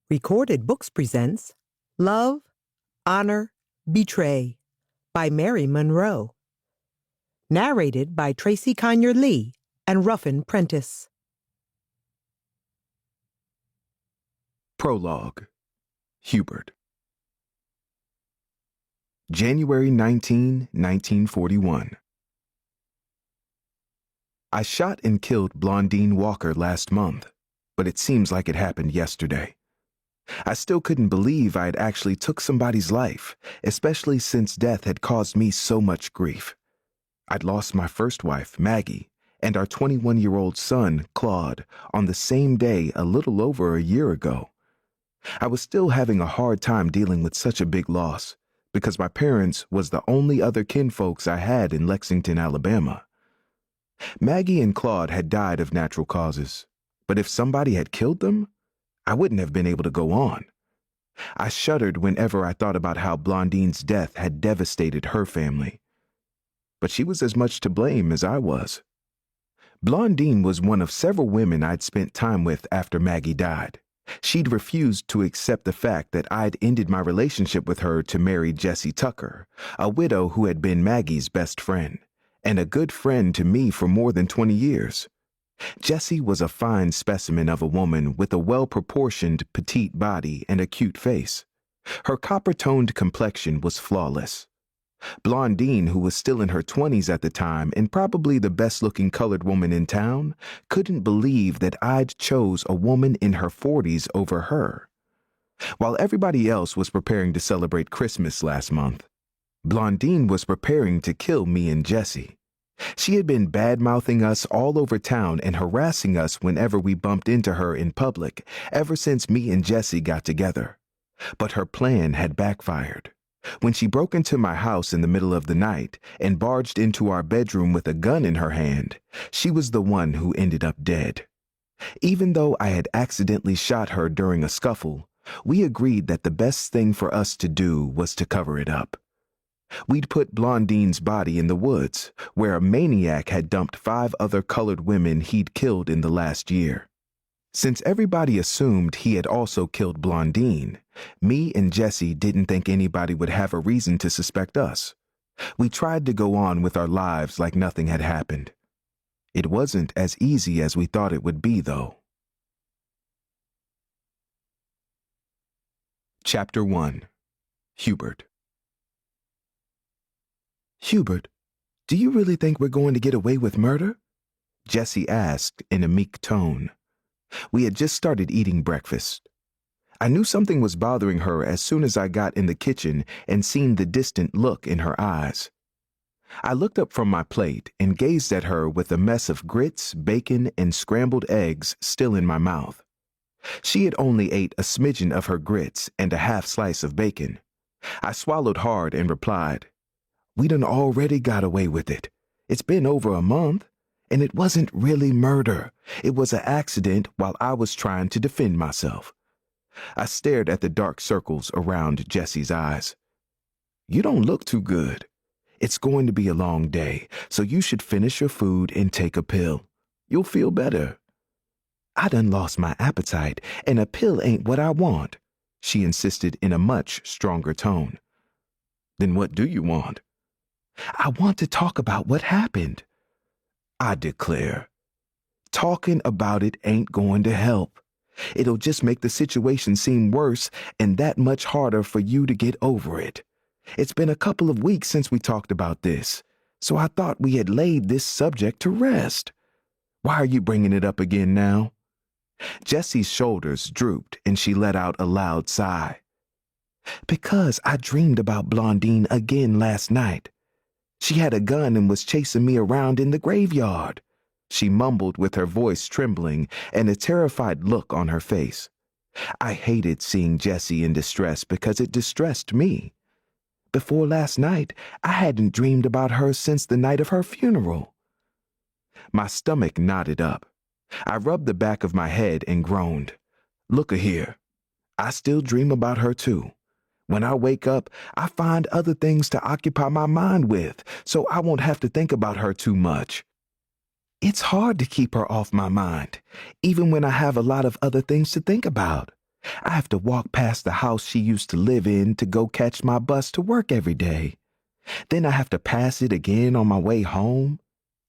Recorded Books presents Love, Honor, Betray by Mary Monroe. Narrated by Tracy Conyer Lee and Ruffin Prentice. Prologue. Hubert. January 19, 1941. I shot and killed Blondine Walker last month, but it seems like it happened yesterday. I still couldn't believe I had actually took somebody's life, especially since death had caused me so much grief. I'd lost my first wife, Maggie, and our 21-year-old son, Claude, on the same day a little over a year ago. I was still having a hard time dealing with such a big loss, because my parents was the only other kinfolks I had in Lexington, Alabama. Maggie and Claude had died of natural causes, but if somebody had killed them, I wouldn't have been able to go on. I shuddered whenever I thought about how Blondine's death had devastated her family. But she was as much to blame as I was. Blondine was one of several women I'd spent time with after Maggie died. She'd refused to accept the fact that I'd ended my relationship with her to marry Jessie Tucker, a widow who had been Maggie's best friend, and a good friend to me for more than 20 years. Jessie was a fine specimen of a woman with a well-proportioned, petite body and a cute face. Her copper-toned complexion was flawless. Blondine, who was still in her 20s at the time and probably the best-looking colored woman in town, couldn't believe that I'd chose a woman in her 40s over her. While everybody else was preparing to celebrate Christmas last month, Blondine was preparing to kill me and Jessie. She had been bad-mouthing us all over town and harassing us whenever we bumped into her in public ever since me and Jessie got together. But her plan had backfired. When she broke into my house in the middle of the night and barged into our bedroom with a gun in her hand, she was the one who ended up dead. Even though I had accidentally shot her during a scuffle, we agreed that the best thing for us to do was to cover it up. We'd put Blondine's body in the woods, where a maniac had dumped 5 other colored women he'd killed in the last year. Since everybody assumed he had also killed Blondine, me and Jessie didn't think anybody would have a reason to suspect us. We tried to go on with our lives like nothing had happened. It wasn't as easy as we thought it would be, though. Chapter 1. Hubert. "Hubert, do you really think we're going to get away with murder?" Jessie asked in a meek tone. We had just started eating breakfast. I knew something was bothering her as soon as I got in the kitchen and seen the distant look in her eyes. I looked up from my plate and gazed at her with a mess of grits, bacon, and scrambled eggs still in my mouth. She had only ate a smidgen of her grits and a half slice of bacon. I swallowed hard and replied, "We done already got away with it. It's been over a month, and it wasn't really murder. It was an accident while I was trying to defend myself." I stared at the dark circles around Jessie's eyes. "You don't look too good. It's going to be a long day, so you should finish your food and take a pill. You'll feel better." "I done lost my appetite, and a pill ain't what I want," she insisted in a much stronger tone. "Then what do you want?" "I want to talk about what happened." "I declare, talking about it ain't going to help. It'll just make the situation seem worse and that much harder for you to get over it. It's been a couple of weeks since we talked about this, so I thought we had laid this subject to rest. Why are you bringing it up again now?" Jessie's shoulders drooped and she let out a loud sigh. "Because I dreamed about Blondine again last night. She had a gun and was chasing me around in the graveyard," she mumbled with her voice trembling and a terrified look on her face. I hated seeing Jessie in distress because it distressed me. Before last night, I hadn't dreamed about her since the night of her funeral. My stomach knotted up. I rubbed the back of my head and groaned. "Look-a-here, I still dream about her too. When I wake up, I find other things to occupy my mind with, so I won't have to think about her too much. It's hard to keep her off my mind, even when I have a lot of other things to think about. I have to walk past the house she used to live in to go catch my bus to work every day. Then I have to pass it again on my way home.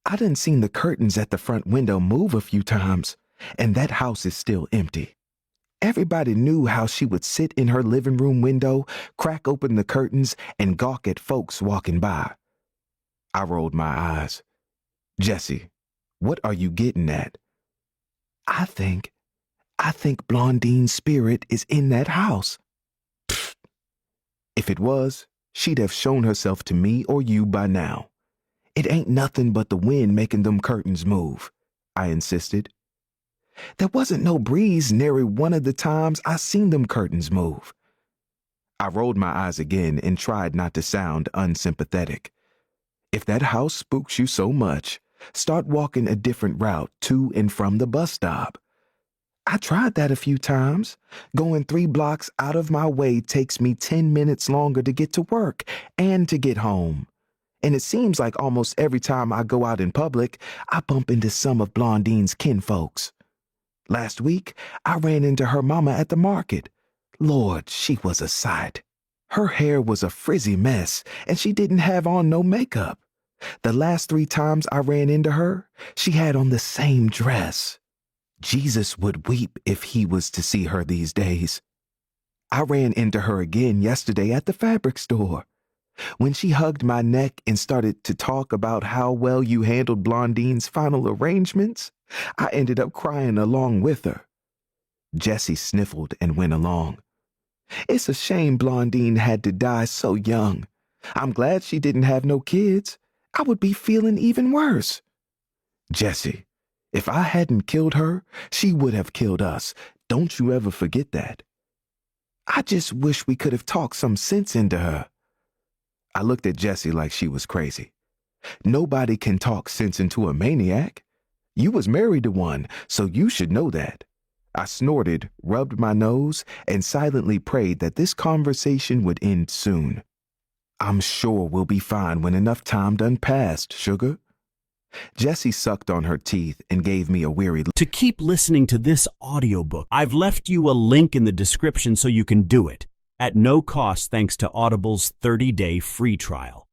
I done seen the curtains at the front window move a few times, and that house is still empty. Everybody knew how she would sit in her living room window, crack open the curtains, and gawk at folks walking by. I rolled my eyes. Jesse, what are you getting at? I think Blondine's spirit is in that house. Pfft. If it was, she'd have shown herself to me or you by now. It ain't nothing but the wind making them curtains move, I insisted. There wasn't no breeze nary one of the times I seen them curtains move. I rolled my eyes again and tried not to sound unsympathetic. If that house spooks you so much, start walking a different route to and from the bus stop. I tried that a few times. Going 3 blocks out of my way takes me 10 minutes longer to get to work and to get home. And it seems like almost every time I go out in public, I bump into some of Blondine's kinfolks. Last week, I ran into her mama at the market. Lord, she was a sight. Her hair was a frizzy mess, and she didn't have on no makeup. The last 3 times I ran into her, she had on the same dress. Jesus would weep if he was to see her these days. I ran into her again yesterday at the fabric store. When she hugged my neck and started to talk about how well you handled Blondine's final arrangements, I ended up crying along with her. Jessie sniffled and went along. It's a shame Blondine had to die so young. I'm glad she didn't have no kids. I would be feeling even worse. Jessie, if I hadn't killed her, she would have killed us. Don't you ever forget that. I just wish we could have talked some sense into her. I looked at Jessie like she was crazy. Nobody can talk sense into a maniac. You was married to one, so you should know that. I snorted, rubbed my nose, and silently prayed that this conversation would end soon. I'm sure we'll be fine when enough time done passed, sugar. Jessie sucked on her teeth and gave me a weary look. To keep listening to this audiobook, I've left you a link in the description so you can do it at no cost thanks to Audible's 30-day free trial.